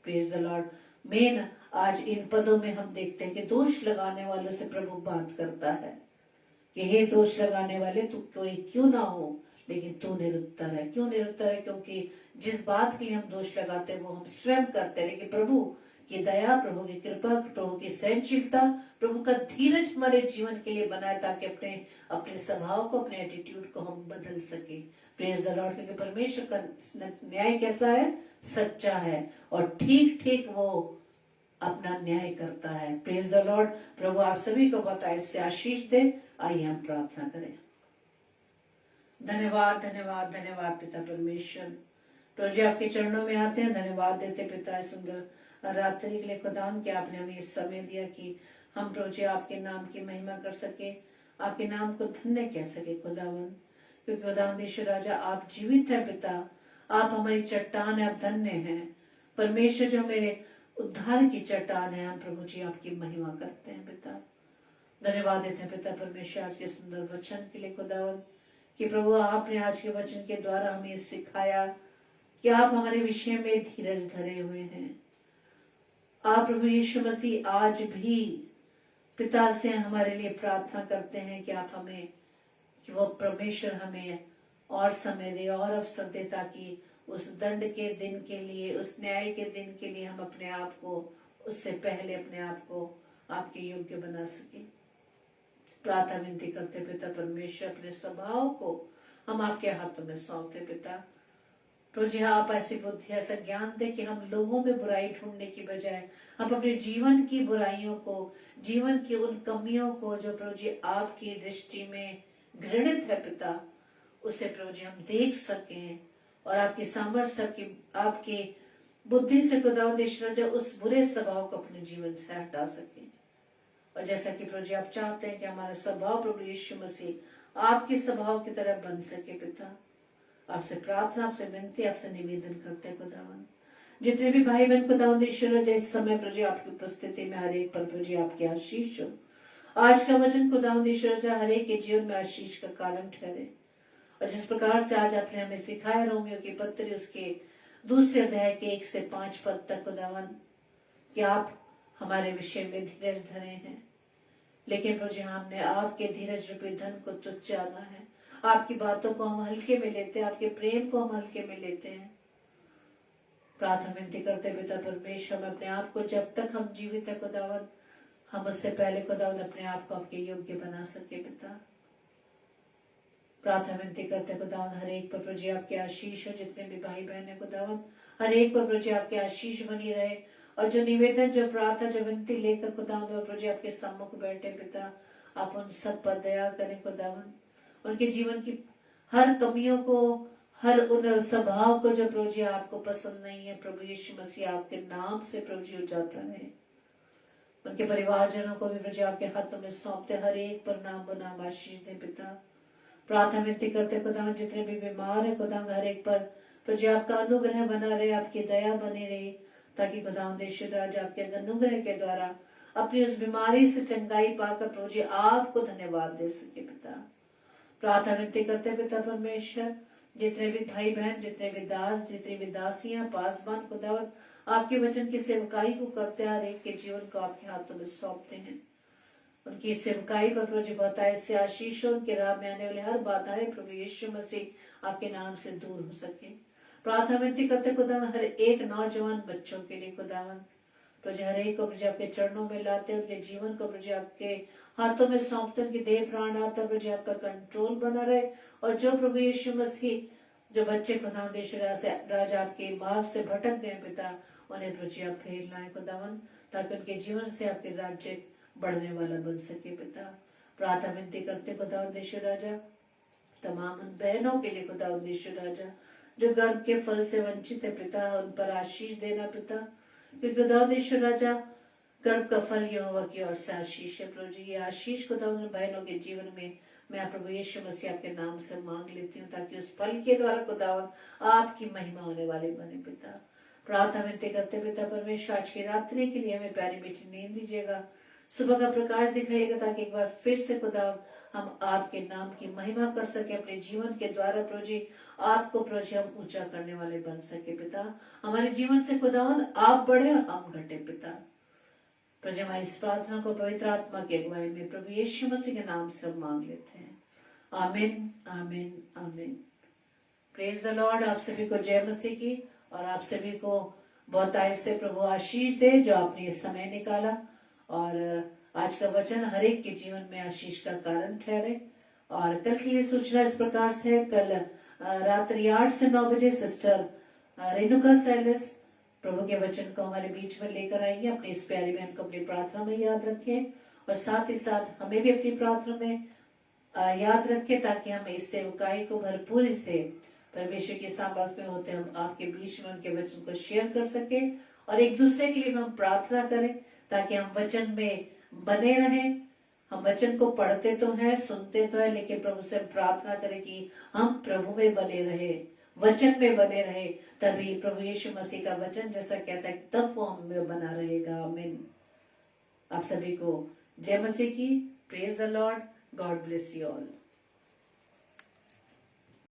C: Praise the Lord. मेन आज इन पदों में हम देखते हैं कि दोष लगाने वालों से प्रभु बात करता है कि हे दोष लगाने वाले, तू कोई क्यों ना हो, लेकिन तू निरुत्तर है। क्यों निरुत्तर है? क्योंकि जिस बात के लिए हम दोष लगाते हैं वो हम स्वयं करते हैं, लेकिन प्रभु की दया, प्रभु की कृपा, प्रभु की सहनशीलता, प्रभु का धीरज हमारे जीवन के लिए बनाए, ताकि अपने अपने स्वभाव को, अपने एटीट्यूड को हम बदल सके। Praise the Lord. क्योंकि परमेश्वर का न्याय कैसा है? सच्चा है, और ठीक ठीक वो अपना न्याय करता है। Praise the Lord. प्रभु आप सभी को बताए इससे आशीष दे। आइए हम प्रार्थना करें। धन्यवाद धन्यवाद धन्यवाद पिता परमेश्वर, प्रभु जी आपके चरणों में आते हैं, धन्यवाद देते पिता इस सुंदर रात्रि के लिए खुदावन कि आपने हमें इस समय दिया कि हम प्रभु जी आपके नाम की महिमा कर सके, आपके नाम को धन्य कह सके खुदावन। क्योंकि खुदावन ईश्वर राजा आप जीवित है पिता, आप हमारी चट्टान है, आप धन्य हैं परमेश्वर जो मेरे उद्धार की चट्टान है। हम प्रभु जी आपकी महिमा करते हैं पिता, धन्यवाद देते हैं पिता परमेश्वर आज के सुंदर वचन के लिए खुदावन, कि प्रभु आपने आज के वचन के द्वारा हमें सिखाया कि आप हमारे विषय में धीरज धरे हुए हैं। आप प्रभु यीशु मसीह आज भी पिता से हमारे लिए प्रार्थना करते हैं कि आप हमें, कि वो परमेश्वर हमें और समय दे और अवसर दे, ताकि उस दंड के दिन के लिए, उस न्याय के दिन के लिए हम अपने आप को, उससे पहले अपने आप को आपके योग्य बना सके। प्रार्थना विनती करते पिता परमेश्वर, अपने स्वभाव को हम आपके हाथों में सौंपते पिता। प्रभु जी आप ऐसी बुद्धि, ऐसा ज्ञान दे कि हम लोगों में बुराई ढूंढने की बजाय हम अपने जीवन की बुराइयों को, जीवन की उन कमियों को जो प्रभु जी आपकी दृष्टि में घृणित है पिता, उसे प्रभु जी हम देख सकें और आपकी सामर्थ्य, आपकी बुद्धि से खुदावंद जो उस बुरे स्वभाव को अपने जीवन से हटा सके। और जैसा कि प्रभु जी आप चाहते हैं कि हमारा स्वभाव प्रभु यीशु मसीह आपके स्वभाव की तरह बन सके पिता, आपसे प्रार्थना, आपसे विनती, आपसे निवेदन करते हैं खुदावन। जितने भी भाई बहन खुदावंद ईश्वर इस समय प्रभु जी आपकी उपस्थिति में हर एक पर प्रभु जी आपकी आशीष हो। आज का वचन खुदावंद ईश्वर हर एक के जीवन में आशीष का कारण ठहरे। और जिस प्रकार से आज आपने हमें सिखाया रोमियो की पत्री उसके 2 अध्याय के 1 से 5 पद तक खुदावन, कि आप हमारे विषय में धीरज धरे हैं, लेकिन प्रभु जी हमने आपके धीरज रूपी धन को तुच्छ जाना है। आपकी बातों को हम हल्के में लेते हैं, आपके प्रेम को हम हल्के में लेते हैं। प्रार्थना विनती करते पिता परमेश्वर, हम अपने आप को जब तक हम जीवित है खुदावन, हम उससे पहले खुदावन अपने आप को आपके योग्य बना सके पिता। प्रार्थना विनती करते खुदावन हर एक पर प्रभु जी आपके आशीष हो। जितने भी भाई बहन है खुदावन, हर एक पर प्रभु जी आपके आशीष बनी रहे। और जो निवेदन, जो प्रार्थना, जो विनती लेकर खुदावन प्रभु जी आपके सम्मुख बैठे पिता, आप उन सब पर दया करें खुदावन। उनके जीवन की हर कमियों को, हर उन स्वभाव को जो प्रभु जी आपको पसंद नहीं है, प्रभु यीशु मसीह आपके नाम से प्रभु जी उजाता रहे। उनके परिवारजनों को भी प्रभु जी आपके हाथों में सौंपते, हर एक पर नाम बनाम आशीष दे पिता। प्रार्थना विनती करते खुदावन, जितने भी बीमार है खुदावन हर एक पर प्रभु जी आपका अनुग्रह बना रहे, आपकी दया बनी रहे, ताकि खुदावन ईश्वर राज आपके अनुग्रह के द्वारा अपनी उस बीमारी से चंगाई पाकर प्रभु जी आपको धन्यवाद दे सके पिता। प्रार्थना विनती करते पिता परमेश्वर, जितने भी भाई बहन, जितने भी दास, जितनी भी दासियां, पासवान खुदावन आपके वचन की सेवकाई को करते, हर एक के जीवन को आपके हाथों में सौंपते हैं। उनकी सेवकाई पर प्रभु जी बताए से आशीष, उनके राह में आने वाले हर बाधाएं प्रभु यीशु मसीह आपके नाम से दूर हो सके। प्रार्थना विनती करते खुदावन हर एक नौजवान बच्चों के लिए खुदावन, प्रभु जी हर एक को प्रभु जी आपके चरणों में लाते, उनके जीवन को प्रभु जी आपके हाथों में सौंपते, उनकी देह प्राण आता प्रभु जी आपका कंट्रोल बना रहे। और जो प्रभु यीशु मसीह, जो बच्चे खुदावन राजा आपके मार्ग से भटक गए पिता, उन्हें प्रभु जी आप फेर लाए खुदावन, ताकि उनके जीवन से आपके राज्य बढ़ने वाला बन सके पिता। प्रार्थना विनती करते खुदावन राजा तमाम उन बहनों के लिए खुदावन राजा जो गर्भ के फल से वंचित है पिता, उन पर आशीष देना पिता, क्योंकि खुदावन राजा गर्भ का फल यहोवा की ओर से आशीष है प्रभु जी। ये आशीष खुदावन बहनों के जीवन में मैं प्रभु यीशु मसीह आपके नाम से मांग लेती हूँ, ताकि उस फल के द्वारा खुदावन आपकी महिमा होने वाली बने पिता। प्रार्थना विनती करते पिता परमेश्वर, आज की रात्रि के लिए हमें प्यारी मीठी नींद दीजिएगा, सुबह का प्रकाश दिखाइएगा, ताकि एक बार फिर से खुदा हम आपके नाम की महिमा कर सके, अपने जीवन के द्वारा प्रभु जी आपको प्रभु जी हम ऊंचा करने वाले बन सके पिता। हमारे जीवन से खुदावन आप बढ़े और हम घटे पिता। प्रभु जी हमारी इस प्रार्थना को पवित्र आत्मा की अगुवाई में प्रभु यीशु मसीह के नाम से हम मांग लेते हैं। आमीन आमीन आमीन। Praise the Lord. आप सभी को जय मसीह की, और आप सभी को बहुत आय से प्रभु आशीष दे जो आपने ये समय निकाला, और आज का वचन हर एक के जीवन में आशीष का कारण ठहरे। और कल की ये सूचना इस प्रकार से है, कल रात्रि 8 से 9 बजे सिस्टर रेणुका सैलिस प्रभु के वचन को हमारे बीच में लेकर आएंगे। अपनी इस प्यारी बहन को अपनी प्रार्थना में याद रखें, और साथ ही साथ हमें भी अपनी प्रार्थना में याद रखें, ताकि हम इस सेवकाई को भरपूरी से परमेश्वर के सामर्थ्य में होते हम आपके बीच में उनके वचन को शेयर कर सके, और एक दूसरे के लिए हम प्रार्थना करें ताकि हम वचन में बने रहें। हम वचन को पढ़ते तो हैं, सुनते तो हैं, लेकिन प्रभु से प्रार्थना करें कि हम प्रभु में बने रहे, वचन में बने रहे, तभी प्रभु यीशु मसीह का वचन जैसा कहता है तब वो हम में बना रहेगा। आमीन। आप सभी को जय मसीह की। Praise the Lord. God bless you all.